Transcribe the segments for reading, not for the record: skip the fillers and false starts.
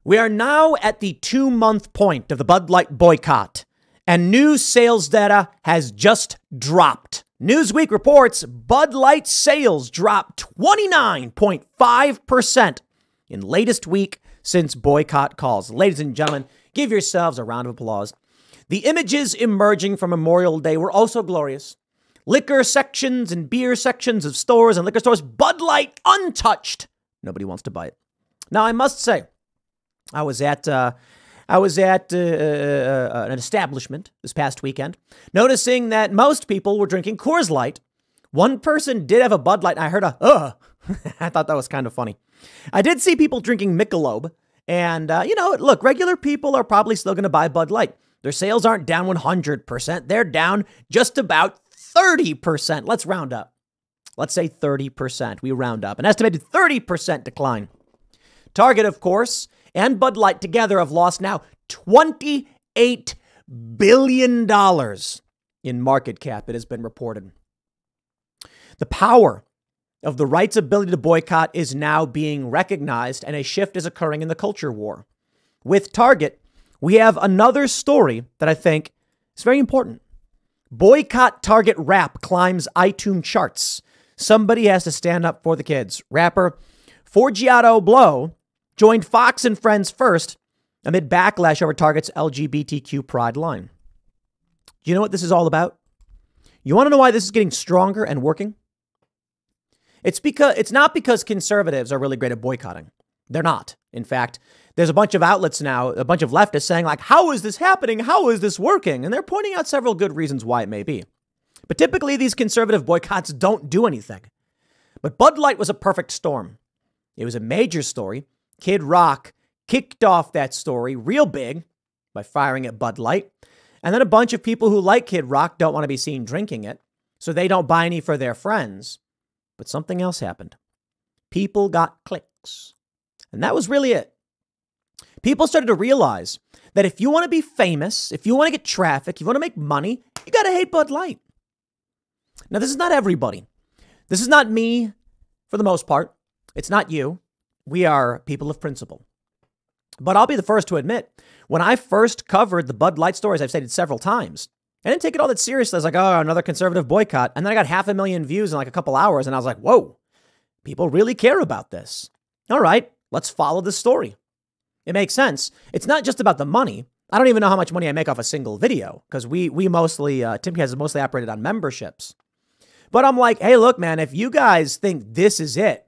We are now at the 2-month point of the Bud Light boycott, and new sales data has just dropped. Newsweek reports Bud Light sales dropped 29.5% in latest week since boycott calls. Ladies and gentlemen, give yourselves a round of applause. The images emerging from Memorial Day were also glorious. Liquor sections and beer sections of stores and liquor stores, Bud Light untouched. Nobody wants to buy it. Now, I must say, I was at an establishment this past weekend, noticing that most people were drinking Coors Light. One person did have a Bud Light, and I heard a, I thought that was kind of funny. I did see people drinking Michelob, and, look, regular people are probably still going to buy Bud Light. Their sales aren't down 100%. They're down just about 30%. Let's round up. Let's say 30%. We round up. An estimated 30% decline. Target, of course, and Bud Light together have lost now $28 billion in market cap, it has been reported. The power of the right's ability to boycott is now being recognized, and a shift is occurring in the culture war. With Target, we have another story that I think is very important. Boycott Target rap climbs iTunes charts. Somebody has to stand up for the kids. Rapper Forgiato Blow joined Fox and Friends first amid backlash over Target's LGBTQ pride line. Do you know what this is all about? You want to know why this is getting stronger and working? It's not because conservatives are really great at boycotting. They're not. In fact, there's a bunch of outlets now, a bunch of leftists saying like, how is this happening? How is this working? And they're pointing out several good reasons why it may be. But typically these conservative boycotts don't do anything. But Bud Light was a perfect storm. It was a major story. Kid Rock kicked off that story real big by firing at Bud Light. And then a bunch of people who like Kid Rock don't want to be seen drinking it, so they don't buy any for their friends. But something else happened. People got clicks. And that was really it. People started to realize that if you want to be famous, if you want to get traffic, if you want to make money, you got to hate Bud Light. Now, this is not everybody. This is not me for the most part. It's not you. We are people of principle. But I'll be the first to admit, when I first covered the Bud Light stories, I've stated several times, I didn't take it all that seriously. I was like, oh, another conservative boycott. And then I got 500,000 views in like a couple hours. And I was like, whoa, people really care about this. All right, let's follow the story. It makes sense. It's not just about the money. I don't even know how much money I make off a single video because we mostly, Timcast is mostly operated on memberships. But I'm like, hey, look, man, if you guys think this is it,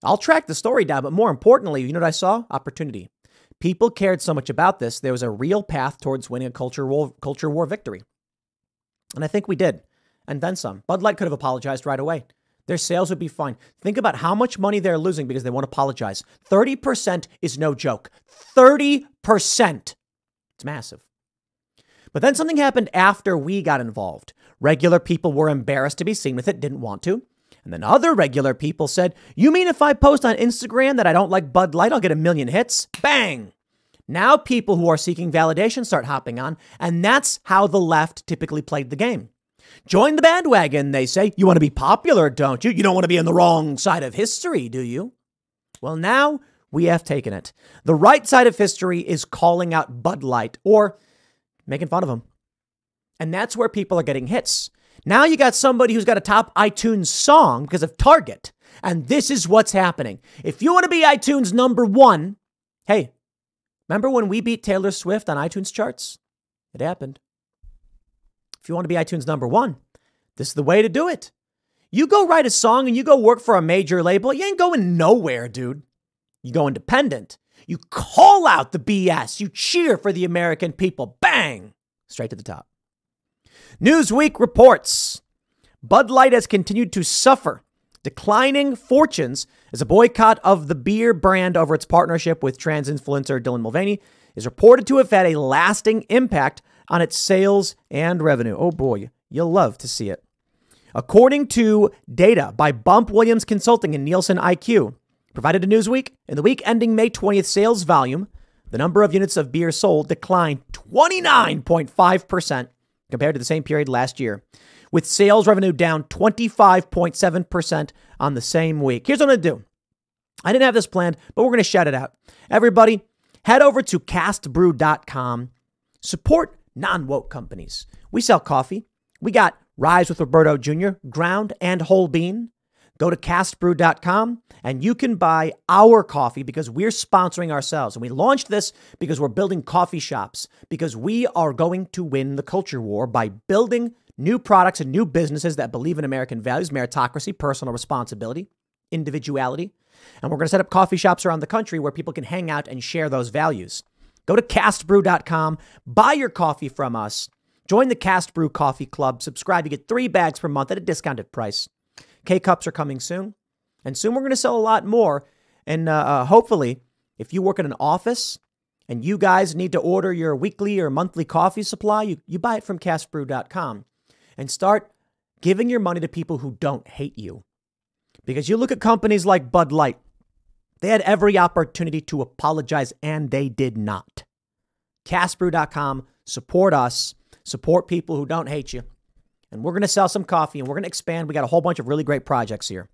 I'll track the story down. But more importantly, you know what I saw? Opportunity. People cared so much about this. There was a real path towards winning a culture war victory. And I think we did. And then some. Bud Light could have apologized right away. Their sales would be fine. Think about how much money they're losing because they won't apologize. 30% is no joke. 30%. It's massive. But then something happened after we got involved. Regular people were embarrassed to be seen with it, didn't want to. And then other regular people said, you mean if I post on Instagram that I don't like Bud Light, I'll get 1 million hits? Bang! Now people who are seeking validation start hopping on, and that's how the left typically played the game. Join the bandwagon, they say. You want to be popular, don't you? You don't want to be on the wrong side of history, do you? Well, now we have taken it. The right side of history is calling out Bud Light or making fun of them. And that's where people are getting hits. Now you got somebody who's got a top iTunes song because of Target. And this is what's happening. If you want to be iTunes #1, hey, remember when we beat Taylor Swift on iTunes charts? It happened. If you want to be iTunes #1, this is the way to do it. You go write a song and you go work for a major label. You ain't going nowhere, dude. You go independent. You call out the BS. You cheer for the American people. Bang! Straight to the top. Newsweek reports Bud Light has continued to suffer declining fortunes as a boycott of the beer brand over its partnership with trans influencer Dylan Mulvaney is reported to have had a lasting impact on its sales and revenue. Oh boy, you'll love to see it. According to data by Bump Williams Consulting and Nielsen IQ, provided to Newsweek, in the week ending May 20th, sales volume, the number of units of beer sold declined 29.5% compared to the same period last year, with sales revenue down 25.7% on the same week. Here's what I'm going to do. I didn't have this planned, but we're going to shout it out. Everybody, Head over to castbrew.com. Support non-woke companies. We sell coffee. We got Rise with Roberto Jr., ground and whole bean. Go to castbrew.com and you can buy our coffee because we're sponsoring ourselves. And we launched this because we're building coffee shops, because we are going to win the culture war by building new products and new businesses that believe in American values, meritocracy, personal responsibility, individuality. And we're going to set up coffee shops around the country where people can hang out and share those values. Go to castbrew.com, buy your coffee from us, join the Cast Brew Coffee Club, subscribe. You get 3 bags per month at a discounted price. K-Cups are coming soon. And soon we're going to sell a lot more. And hopefully, if you work in an office and you guys need to order your weekly or monthly coffee supply, you buy it from castbrew.com and start giving your money to people who don't hate you. Because you look at companies like Bud Light, they had every opportunity to apologize and they did not. Castbrew.com, support us, support people who don't hate you. And we're going to sell some coffee and we're going to expand. We got a whole bunch of really great projects here.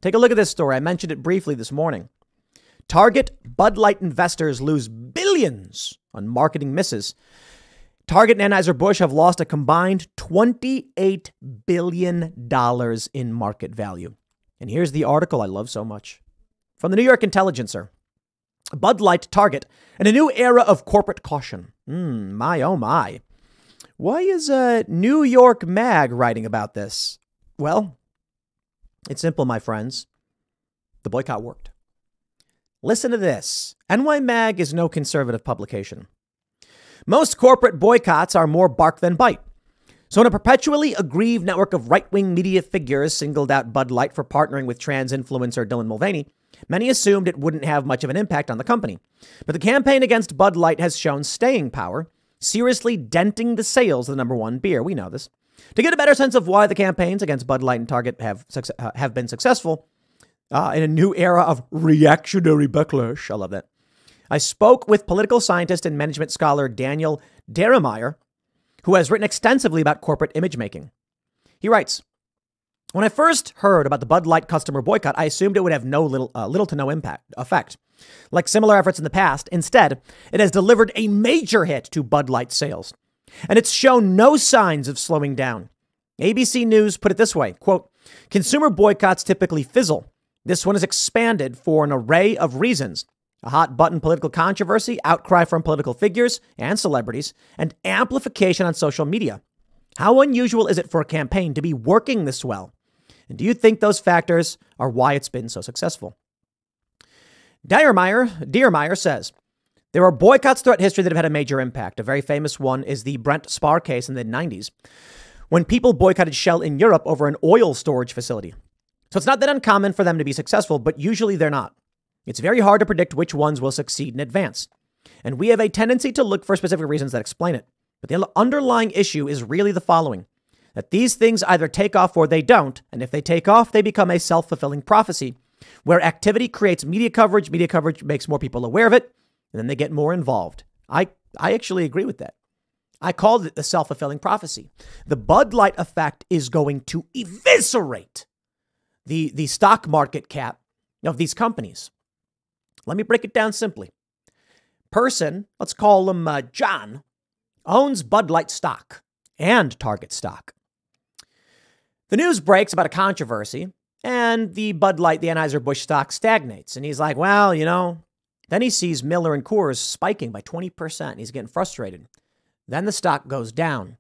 Take a look at this story. I mentioned it briefly this morning. Target Bud Light investors lose billions on marketing misses. Target and Anheuser-Busch have lost a combined $28 billion in market value. And here's the article I love so much. From the New York Intelligencer. Bud Light, Target, and a new era of corporate caution. My, oh my. Why is New York Mag writing about this? Well, it's simple, my friends. The boycott worked. Listen to this. NY Mag is no conservative publication. Most corporate boycotts are more bark than bite. So when a perpetually aggrieved network of right-wing media figures singled out Bud Light for partnering with trans influencer Dylan Mulvaney, many assumed it wouldn't have much of an impact on the company. But the campaign against Bud Light has shown staying power, seriously denting the sales of the #1 beer. We know this. To get a better sense of why the campaigns against Bud Light and Target have been successful in a new era of reactionary backlash, I love that, I spoke with political scientist and management scholar Daniel Derremeyer, who has written extensively about corporate image making. He writes, when I first heard about the Bud Light customer boycott, I assumed it would have little to no effect. Like similar efforts in the past, instead, it has delivered a major hit to Bud Light sales. And it's shown no signs of slowing down. ABC News put it this way, quote, consumer boycotts typically fizzle. This one has expanded for an array of reasons. A hot button political controversy, outcry from political figures and celebrities, and amplification on social media. How unusual is it for a campaign to be working this well? And do you think those factors are why it's been so successful? Diermeyer says, there are boycotts throughout history that have had a major impact. A very famous one is the Brent Spar case in the 90s, when people boycotted Shell in Europe over an oil storage facility. So it's not that uncommon for them to be successful, but usually they're not. It's very hard to predict which ones will succeed in advance. And we have a tendency to look for specific reasons that explain it. But the underlying issue is really the following, that these things either take off or they don't. And if they take off, they become a self-fulfilling prophecy where activity creates media coverage makes more people aware of it, and then they get more involved. I actually agree with that. I called it the self-fulfilling prophecy. The Bud Light effect is going to eviscerate the stock market cap of these companies. Let me break it down simply. Person, let's call him John, owns Bud Light stock and Target stock. The news breaks about a controversy and the Bud Light, the Anheuser-Busch stock stagnates. And he's like, well, then he sees Miller and Coors spiking by 20%. He's getting frustrated. Then the stock goes down,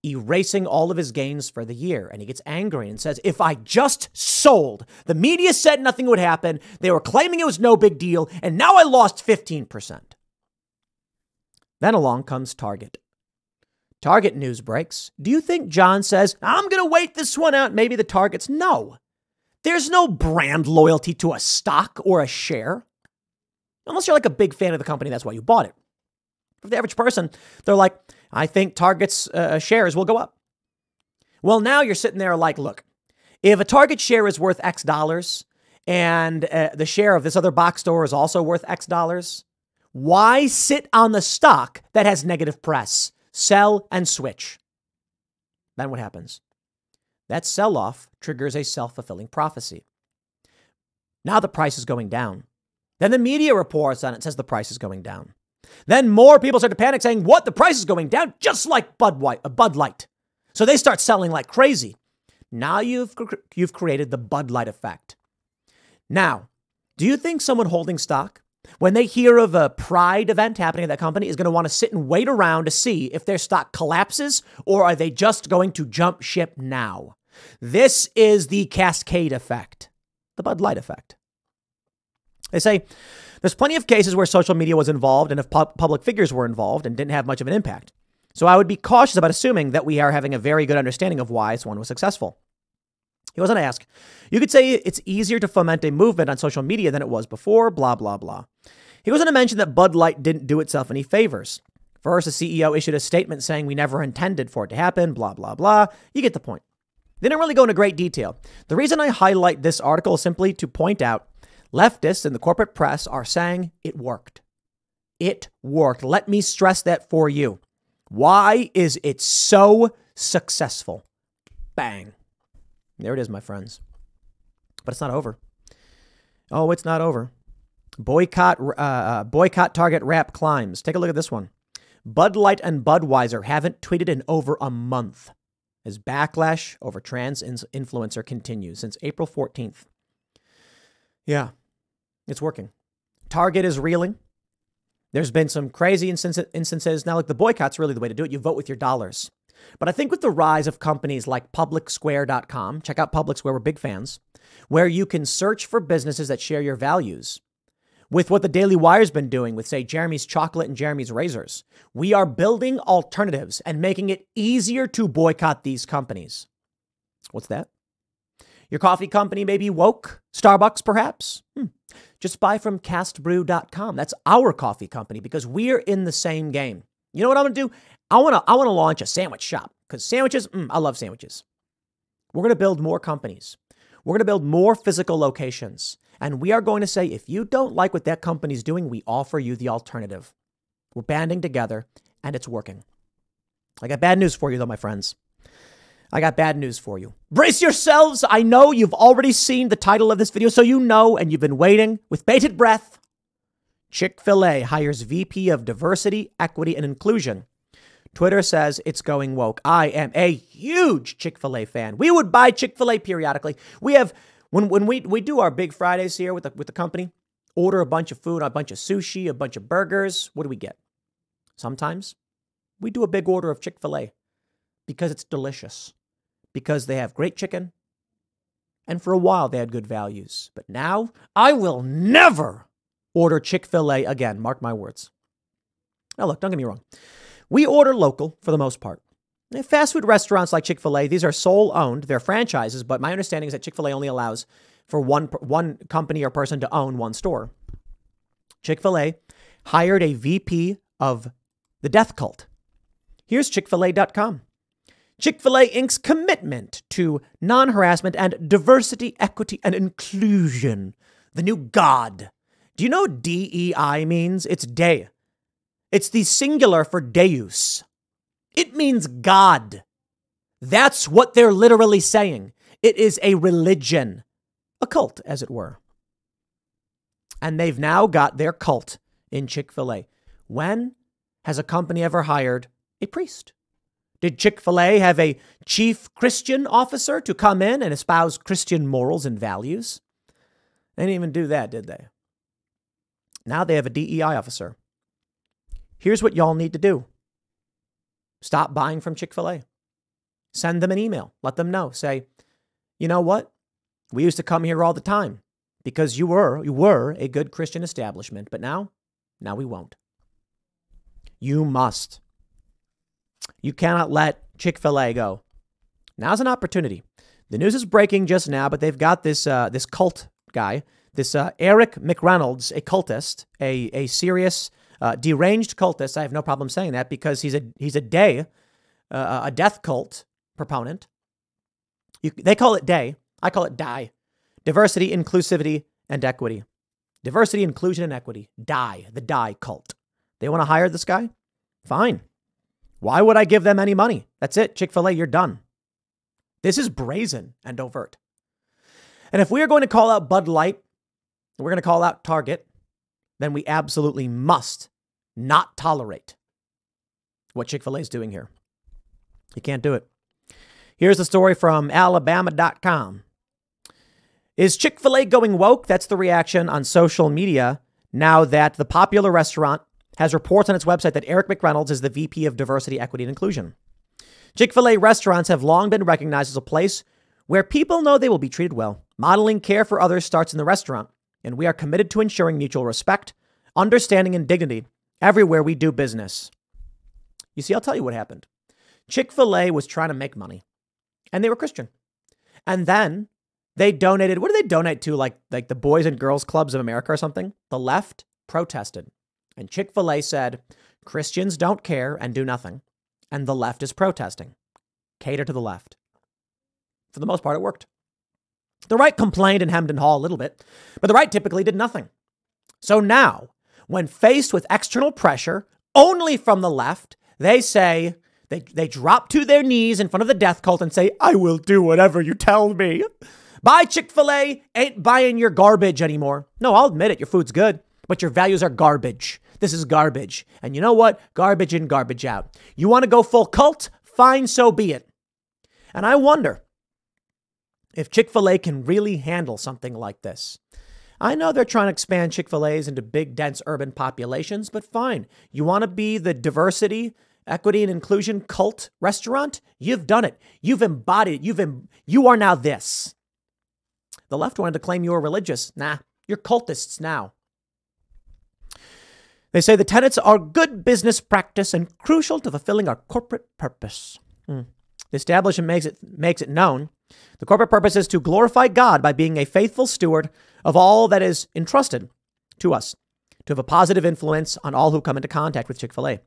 erasing all of his gains for the year. And he gets angry and says, if I just sold, the media said nothing would happen. They were claiming it was no big deal. And now I lost 15%. Then along comes Target. Target news breaks. Do you think John says, I'm going to wait this one out? Maybe the Targets? No. There's no brand loyalty to a stock or a share. Unless you're like a big fan of the company, that's why you bought it. For the average person, they're like, I think Target's shares will go up. Well, now you're sitting there like, look, if a Target share is worth X dollars and the share of this other box store is also worth X dollars, why sit on the stock that has negative press? Sell and switch. Then what happens? That sell-off triggers a self-fulfilling prophecy. Now the price is going down. Then the media reports on it, says the price is going down. Then more people start to panic saying, what? The price is going down just like Bud Light. So they start selling like crazy. Now you've created the Bud Light effect. Now, do you think someone holding stock, when they hear of a pride event happening at that company, is going to want to sit and wait around to see if their stock collapses, or are they just going to jump ship now? This is the cascade effect, the Bud Light effect. They say there's plenty of cases where social media was involved and if public figures were involved and didn't have much of an impact. So I would be cautious about assuming that we are having a very good understanding of why someone was successful. He wasn't asked. You could say it's easier to foment a movement on social media than it was before, blah, blah, blah. He wasn't to mention that Bud Light didn't do itself any favors. First, the CEO issued a statement saying we never intended for it to happen, blah, blah, blah. You get the point. They didn't really go into great detail. The reason I highlight this article is simply to point out leftists and the corporate press are saying it worked. It worked. Let me stress that for you. Why is it so successful? Bang. There it is, my friends. But it's not over. Oh, it's not over. Boycott Target wrap climbs. Take a look at this one. Bud Light and Budweiser haven't tweeted in over a month as backlash over trans influencer continues since April 14th. Yeah, it's working. Target is reeling. There's been some crazy instances. Now, like the boycott's really the way to do it. You vote with your dollars. But I think with the rise of companies like publicsquare.com, check out Public Square, we're big fans, where you can search for businesses that share your values. With what the Daily Wire's been doing with, say, Jeremy's Chocolate and Jeremy's Razors, we are building alternatives and making it easier to boycott these companies. What's that? Your coffee company may be woke. Starbucks, perhaps. Just buy from castbrew.com. That's our coffee company because we're in the same game. You know what I'm going to do? I want to launch a sandwich shop because sandwiches, I love sandwiches. We're going to build more companies. We're going to build more physical locations. And we are going to say, if you don't like what that company's doing, we offer you the alternative. We're banding together and it's working. I got bad news for you, though, my friends. I got bad news for you. Brace yourselves. I know you've already seen the title of this video, so you know, and you've been waiting with bated breath. Chik Fil hires VP of Diversity, Equity, and Inclusion. Twitter says it's going woke. I am a huge Chik Fil fan. We would buy Chik Fil periodically. We have, when we do our big Fridays here with the company, order a bunch of food, a bunch of sushi, a bunch of burgers. What do we get? Sometimes we do a big order of Chik Fil because it's delicious, because they have great chicken, and for a while they had good values. But now I will never order Chik Fil again. Mark my words. Now look, don't get me wrong. We order local for the most part. Fast food restaurants like Chik Fil these are sole owned. They're franchises, but my understanding is that Chik Fil only allows for one company or person to own one store. Chik Fil hired a VP of the death cult. Here's chickfil.com. Chik Fil Inc.'s commitment to non-harassment and diversity, equity, and inclusion. The new God. Do you know what DEI means? It's day. It's the singular for Deus. It means God. That's what they're literally saying. It is a religion, a cult, as it were. And they've now got their cult in Chik Fil When has a company ever hired a priest? Did Chik Fil have a chief Christian officer to come in and espouse Christian morals and values? They didn't even do that, did they? Now they have a DEI officer. Here's what y'all need to do. Stop buying from Chik Fil Send them an email. Let them know. Say, you know what? We used to come here all the time because you were a good Christian establishment, but now we won't. You must. You cannot let Chik Fil go. Now's an opportunity. The news is breaking just now, but they've got this cult guy, this Eric McReynolds, a cultist, a serious deranged cultist. I have no problem saying that because he's a death cult proponent. They call it day. I call it die. Diversity, inclusivity, and equity. Diversity, inclusion, and equity. Die. The die cult. They want to hire this guy? Fine. Why would I give them any money? That's it. Chik Fil you're done. This is brazen and overt. And if we are going to call out Bud Light, and we're going to call out Target, then we absolutely must not tolerate what Chick-fil-A is doing here. You can't do it. Here's the story from Alabama.com. Is Chick-fil-A going woke? That's the reaction on social media now that the popular restaurant has reports on its website that Eric McReynolds is the VP of Diversity, Equity, and Inclusion. Chick-fil-A restaurants have long been recognized as a place where people know they will be treated well. Modeling care for others starts in the restaurant, and we are committed to ensuring mutual respect, understanding, and dignity everywhere we do business. You see, I'll tell you what happened. Chick-fil-A was trying to make money, and they were Christian. And then they donated, what did they donate to? Like the Boys and Girls Clubs of America or something? The left protested. And Chick-fil-A said, Christians don't care and do nothing. And the left is protesting. Cater to the left. For the most part, it worked. The right complained and hemmed and hawed a little bit, but the right typically did nothing. So now, when faced with external pressure, only from the left, they say, they drop to their knees in front of the death cult and say, I will do whatever you tell me. Buy Chick-fil-A, ain't buying your garbage anymore. No, I'll admit it, your food's good, but your values are garbage. This is garbage. And you know what? Garbage in, garbage out. You want to go full cult? Fine, so be it. And I wonder if Chick-fil-A can really handle something like this. I know they're trying to expand Chick-fil-A's into big, dense urban populations, but fine. You want to be the diversity, equity, and inclusion cult restaurant? You've done it. You've embodied it. You are now this. The left wanted to claim you were religious. Nah, you're cultists now. They say the tenets are good business practice and crucial to fulfilling our corporate purpose. The establishment makes it known. The corporate purpose is to glorify God by being a faithful steward of all that is entrusted to us, to have a positive influence on all who come into contact with Chick-fil-A.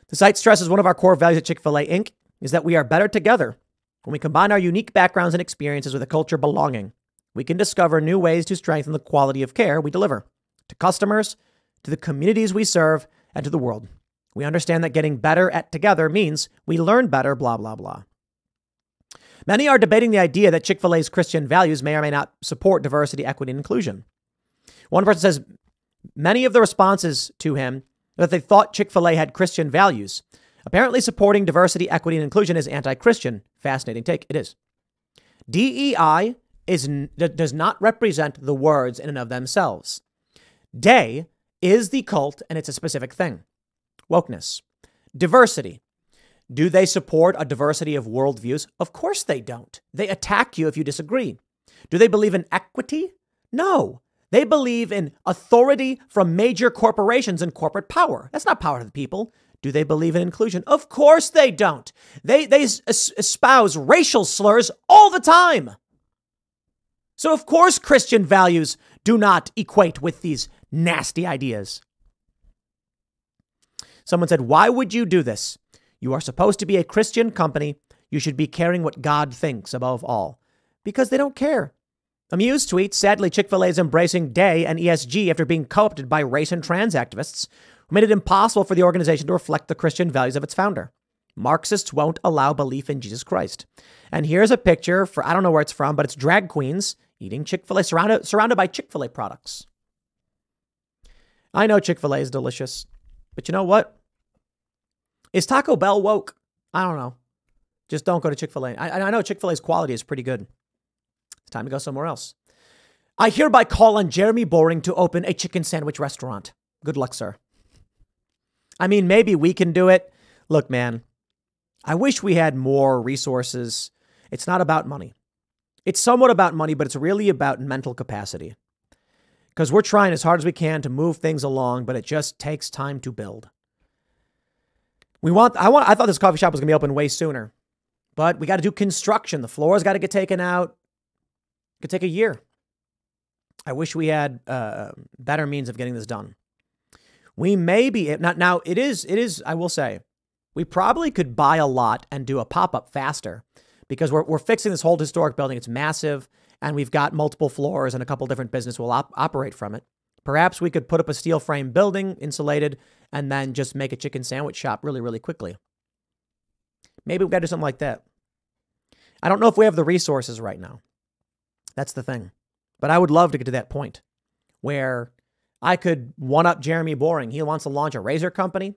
The site stresses one of our core values at Chick-fil-A Inc. is that we are better together. When we combine our unique backgrounds and experiences with a culture of belonging, we can discover new ways to strengthen the quality of care we deliver to customers, to the communities we serve, and to the world. We understand that getting better at together means we learn better, blah, blah, blah. Many are debating the idea that Chick-fil-A's Christian values may or may not support diversity, equity, and inclusion. One person says many of the responses to him that they thought Chick-fil-A had Christian values. Apparently supporting diversity, equity, and inclusion is anti-Christian. Fascinating take. It is. DEI does not represent the words in and of themselves. Day is the cult, and it's a specific thing. Wokeness. Diversity. Do they support a diversity of worldviews? Of course they don't. They attack you if you disagree. Do they believe in equity? No. They believe in authority from major corporations and corporate power. That's not power to the people. Do they believe in inclusion? Of course they don't. They espouse racial slurs all the time. So of course Christian values do not equate with these nasty ideas. Someone said, why would you do this? You are supposed to be a Christian company. You should be caring what God thinks above all. Because they don't care. Amused tweets, sadly, Chick-fil-A is embracing day and ESG after being co-opted by race and trans activists who made it impossible for the organization to reflect the Christian values of its founder. Marxists won't allow belief in Jesus Christ. And here's a picture for, I don't know where it's from, but it's drag queens eating Chick-fil-A, surrounded by Chick-fil-A products. I know Chick-fil-A is delicious, but you know what? Is Taco Bell woke? I don't know. Just don't go to Chick-fil-A. I know Chick-fil-A's quality is pretty good. It's time to go somewhere else. I hereby call on Jeremy Boring to open a chicken sandwich restaurant. Good luck, sir. I mean, maybe we can do it. Look, man, I wish we had more resources. It's not about money. It's somewhat about money, but it's really about mental capacity. Because we're trying as hard as we can to move things along, but it just takes time to build. I thought this coffee shop was going to be open way sooner, but we got to do construction. The floors got to get taken out. It could take a year. I wish we had better means of getting this done. We may be now. It is. I will say, we probably could buy a lot and do a pop-up faster because we're fixing this whole historic building. It's massive, and we've got multiple floors, and a couple different businesses will operate from it. Perhaps we could put up a steel frame building, insulated, and then just make a chicken sandwich shop really, really quickly. Maybe we've got to do something like that. I don't know if we have the resources right now. That's the thing. But I would love to get to that point where I could one-up Jeremy Boring. He wants to launch a razor company.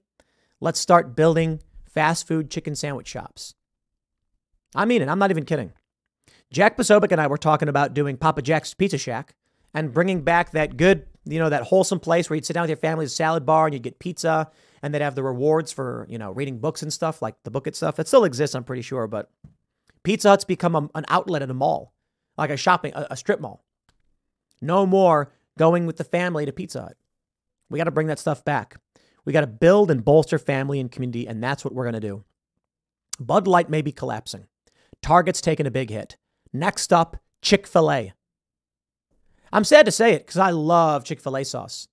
Let's start building fast food chicken sandwich shops. I mean it. I'm not even kidding. Jack Posobiec and I were talking about doing Papa Jack's Pizza Shack and bringing back that good, that wholesome place where you'd sit down with your family's salad bar and you'd get pizza and they'd have the rewards for, reading books and stuff, like the Book It stuff. That still exists, I'm pretty sure, but Pizza Hut's become an outlet at a mall, like a strip mall. No more going with the family to Pizza Hut. We got to bring that stuff back. We got to build and bolster family and community, and that's what we're going to do. Bud Light may be collapsing. Target's taking a big hit. Next up, Chik Fil. I'm sad to say it because I love Chick-fil-A sauce.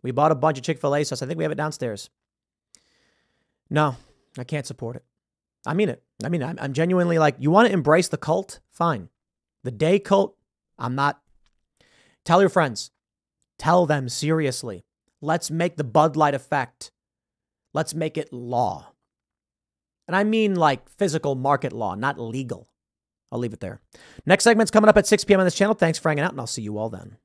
We bought a bunch of Chick-fil-A sauce. I think we have it downstairs. No, I can't support it. I mean it. I'm genuinely like, you want to embrace the cult? Fine. The day cult, I'm not. Tell your friends. Tell them seriously. Let's make the Bud Light effect. Let's make it law. And I mean like physical market law, not legal. I'll leave it there. Next segment's coming up at 6 p.m. on this channel. Thanks for hanging out, and I'll see you all then.